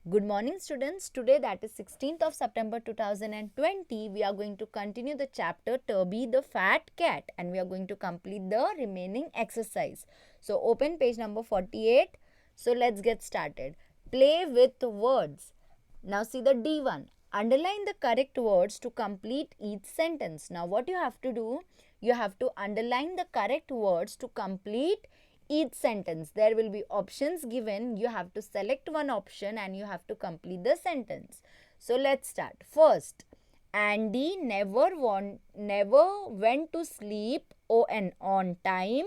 Good morning students. Today, that is 16th of September 2020, we are going to continue the chapter Tubby the Fat Cat and we are going to complete the remaining exercise. So open page number 48. So let's get started. Play with words. Now see the D1. Underline the correct words to complete each sentence. Now what you have to do? You have to underline the correct words to complete each sentence. There will be options given. You have to select one option and you have to complete the sentence. So let's start. First, Andy never went to sleep on time,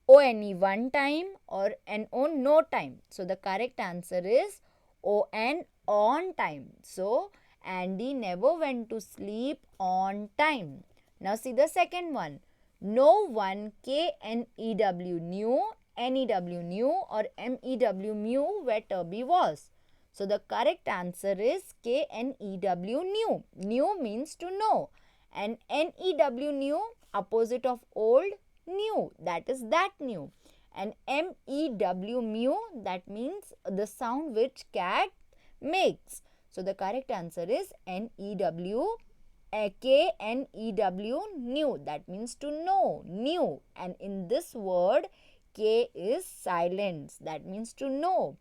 one time, or no time. So the correct answer is on time. So Andy never went to sleep on time. Now see the second one. No one KNEW knew or MEW knew where Tubby was. So the correct answer is KNEW knew. Knew means to know. And NEW knew, opposite of old, new. That is that new. And MEW mew, that means the sound which cat makes. So the correct answer is KNEW new, that means to know, new. And in this word, K is silence, that means to know.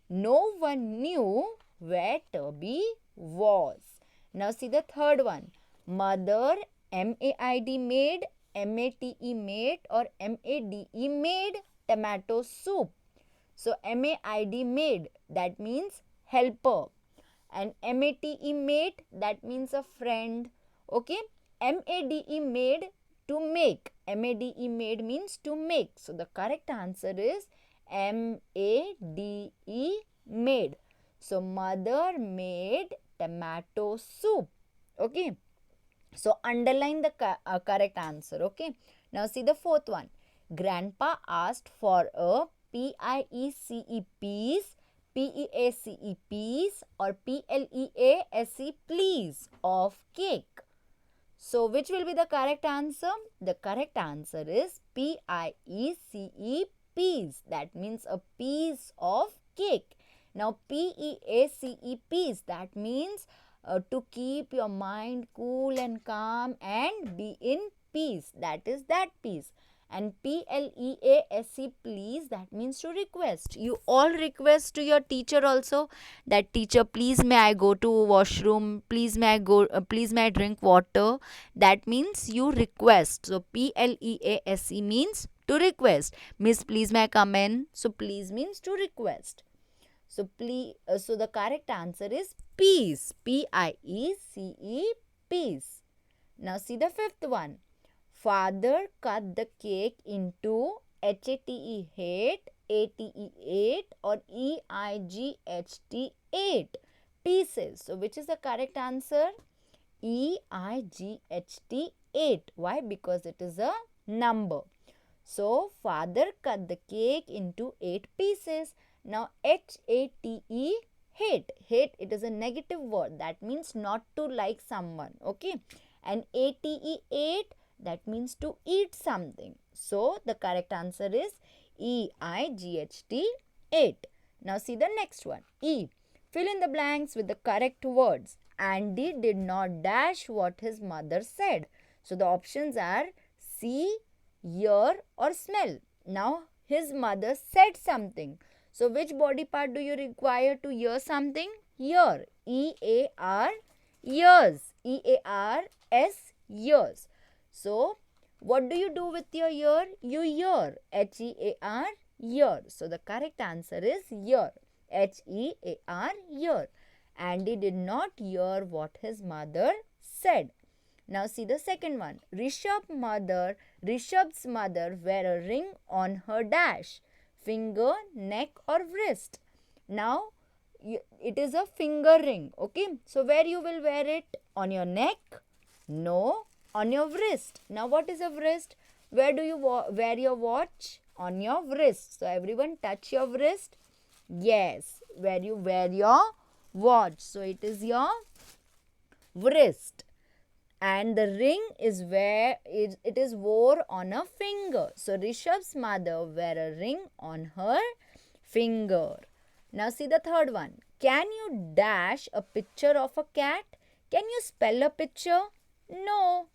No one knew where Tubby was. Now see the third one. Mother, MAID made, MATE made, or MADE made tomato soup. So MAID made, that means helper. And MATE mate, that means a friend. Okay. MADE made, to make. MADE made means to make. So the correct answer is MADE made. So mother made tomato soup. Okay. So underline the correct answer. Okay. Now see the fourth one. Grandpa asked for a PIECE piece, PEACE piece, or PLEASE please of cake. So which will be the correct answer? The correct answer is PIECE piece. That means a piece of cake. Now PEACE piece, that means to keep your mind cool and calm and be in peace. That is that peace. And PLEASE please, that means to request. You all request to your teacher also that teacher, please may I go to washroom, please may I drink water. That means you request. So PLEASE means to request. Miss, please may I come in? So please means to request. So so the correct answer is peace. PIECE peace. Now see the fifth one. Father cut the cake into HATE hate, ATE 8, or EIGHT 8 pieces. So which is the correct answer? EIGHT 8. Why? Because it is a number. So father cut the cake into 8 pieces. Now HATE hate. Hate, it is a negative word. That means not to like someone. Okay. And ATE 8, that means to eat something. So the correct answer is EIGHT 8. Now see the next one. E. Fill in the blanks with the correct words. Andy did not dash what his mother said. So the options are see, hear, or smell. Now his mother said something. So which body part do you require to hear something? Hear. EAR, ears. EARS, ears. So what do you do with your ear? You hear. HEAR, ear. So the correct answer is ear. HEAR, ear. Andy did not hear what his mother said. Now see the second one. Rishabh's mother wear a ring on her dash, finger, neck, or wrist. Now it is a finger ring. Okay. So where you will wear it? On your neck? No. On your wrist. Now what is a wrist? Where do you wear your watch? On your wrist. So everyone touch your wrist. Yes. Where you wear your watch. So it is your wrist. And the ring is where it is wore on a finger. So Rishabh's mother wear a ring on her finger. Now see the third one. Can you dash a picture of a cat? Can you spell a picture? No.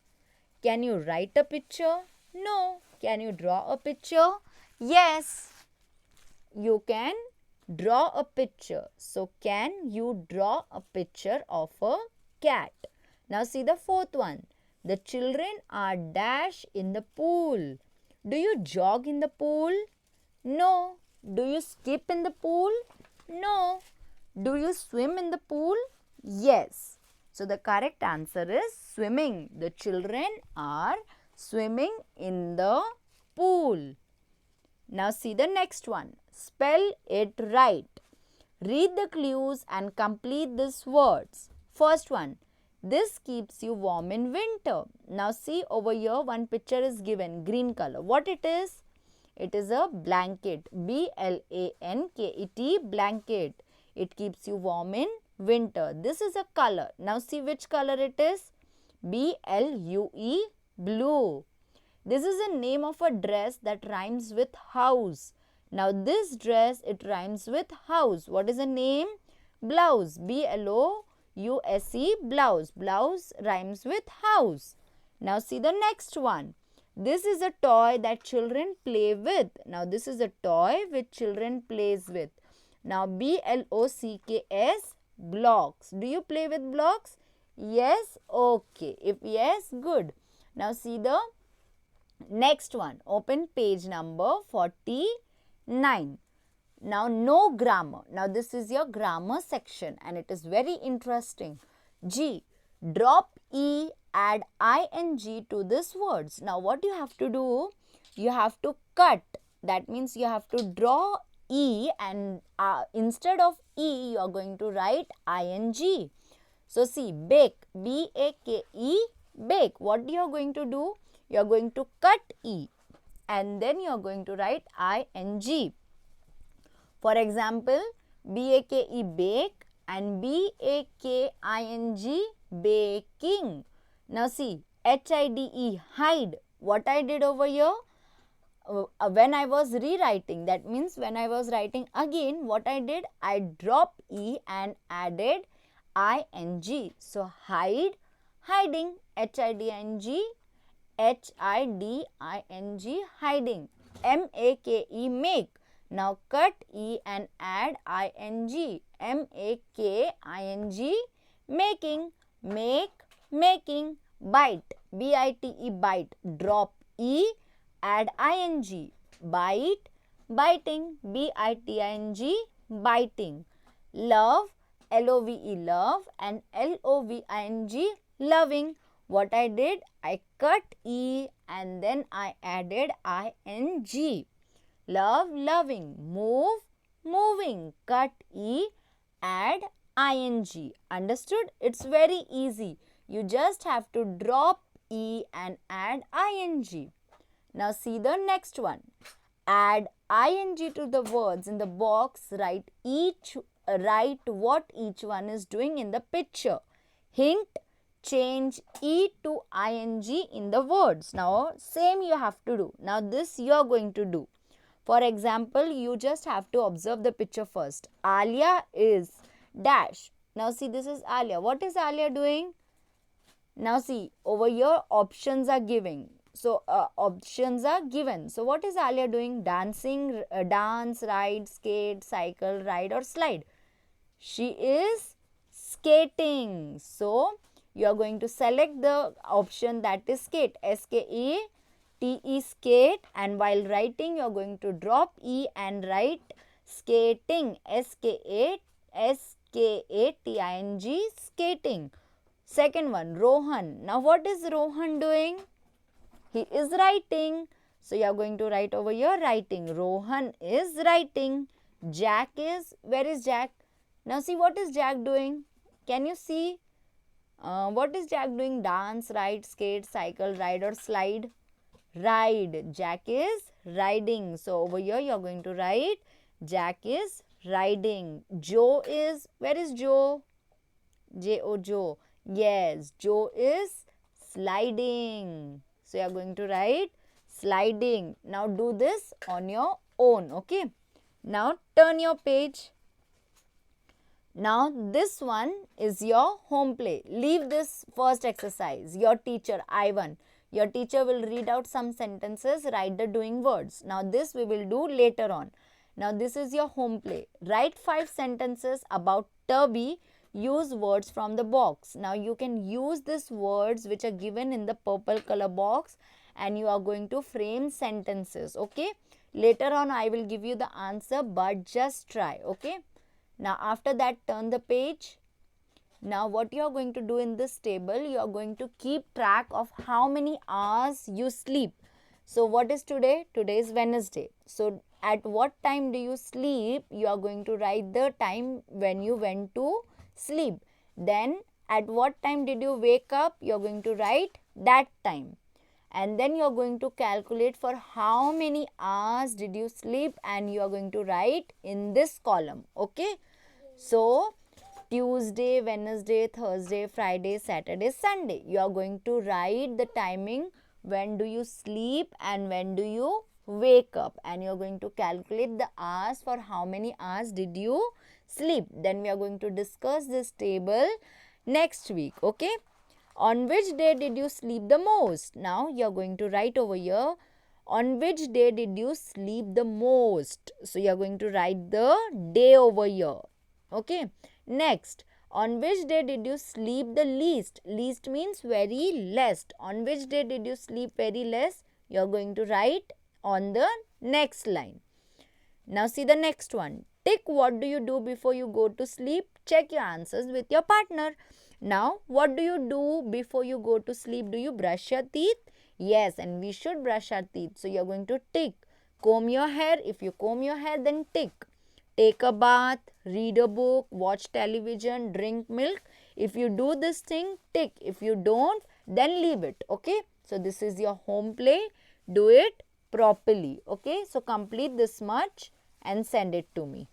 Can you write a picture? No. Can you draw a picture? Yes. You can draw a picture. So, can you draw a picture of a cat? Now, see the fourth one. The children are dash in the pool. Do you jog in the pool? No. Do you skip in the pool? No. Do you swim in the pool? Yes. So, the correct answer is swimming. The children are swimming in the pool. Now see the next one. Spell it right. Read the clues and complete these words. First one. This keeps you warm in winter. Now see over here one picture is given. Green color. What it is? It is a blanket. B-L-A-N-K-E-T. Blanket. It keeps you warm in winter. This is a color. Now see which color it is. B-L-U-E. Blue. This is a name of a dress that rhymes with house. Now this dress, it rhymes with house. What is the name? Blouse. B-L-O-U-S-E. Blouse. Blouse rhymes with house. Now see the next one. This is a toy that children play with. Now this is a toy which children plays with. Now B-L-O-C-K-S. Blocks. Do you play with blocks? Yes? Okay. If yes, good. Now see the next one. Open page number 49. Now no grammar. Now this is your grammar section and it is very interesting. G. Drop E, add ing to these words. Now what you have to do? You have to cut. That means you have to draw E and instead of E you are going to write ing. So see, bake. B-A-K-E. Bake. What you are going to do? You are going to cut E and then you are going to write ing. For example, B-A-K-E bake and B-A-K-I-N-G baking. Now see, H-I-D-E hide. What I did over here? When I was rewriting, that means when I was writing again, what I did? I dropped E and added ing. So hide, hiding, H-I-D-I-N-G. H-I-D-I-G hiding. M-A-K-E make. Now cut E and add ing. M-A-K-I-N-G making. Make, making. Bite. B-I-T-E bite. Drop E, add ing. Bite, biting. B-I-T-I-N-G biting. Love, L-O-V-E love and L-O-V-I-N-G loving. What I did? I cut E and then I added ing. Love, loving. Move, moving. Cut E, add ing. Understood? It's very easy. You just have to drop E and add ing. Now see the next one. Add ing to the words in the box. Write what each one is doing in the picture. Hint. Change E to ing in the words. Now, same you have to do. Now, this you are going to do. For example, you just have to observe the picture first. Alia is dash. Now, see, this is Alia. What is Alia doing? Now, see, over here, options are giving. So, options are given. So, what is Alia doing? Dancing, dance, ride, skate, cycle, ride or slide. She is skating. So, you are going to select the option that is skate. S-K-E-T-E skate and while writing you are going to drop E and write skating. S-K-A-T-I-N-G skating. Second one, Rohan. Now what is Rohan doing? He is writing. So you are going to write over here writing. Rohan is writing. Jack is, where is Jack? Now see what is Jack doing? Can you see? What is Jack doing? Dance, ride, skate, cycle, ride or slide? Ride. Jack is riding. So over here you are going to write Jack is riding. Joe is, where is Joe? J-O, Joe. Yes, Joe is sliding. So you are going to write sliding. Now do this on your own. Okay. Now turn your page. Now this one is your home play. Leave this first exercise. Your teacher, Ivan, your teacher will read out some sentences, write the doing words. Now this we will do later on. Now this is your home play. Write 5 sentences about Tubby. Use words from the box. Now you can use these words which are given in the purple color box, and you are going to frame sentences. Okay. Later on I will give you the answer, but just try. Okay. Now after that, turn the page. Now what you are going to do in this table, you are going to keep track of how many hours you sleep. So what is today? Today is Wednesday. So at what time do you sleep? You are going to write the time when you went to sleep. Then at what time did you wake up? You are going to write that time. And then you are going to calculate for how many hours did you sleep, and you are going to write in this column. Okay. So Tuesday, Wednesday, Thursday, Friday, Saturday, Sunday. You are going to write the timing, when do you sleep and when do you wake up, and you are going to calculate the hours for how many hours did you sleep. Then we are going to discuss this table next week. Okay. On which day did you sleep the most? Now you are going to write over here, on which day did you sleep the most. So you are going to write the day over here. Okay. Next, on which day did you sleep the least? Least means very less. On which day did you sleep very less? You are going to write on the next line. Now see the next one. Tick, what do you do before you go to sleep? Check your answers with your partner. Now, what do you do before you go to sleep? Do you brush your teeth? Yes, and we should brush our teeth. So you are going to tick. Comb your hair. If you comb your hair, then tick. Take a bath, read a book, watch television, drink milk. If you do this thing, tick. If you don't, then leave it. Okay. So this is your home play. Do it properly. Okay. So complete this much and send it to me.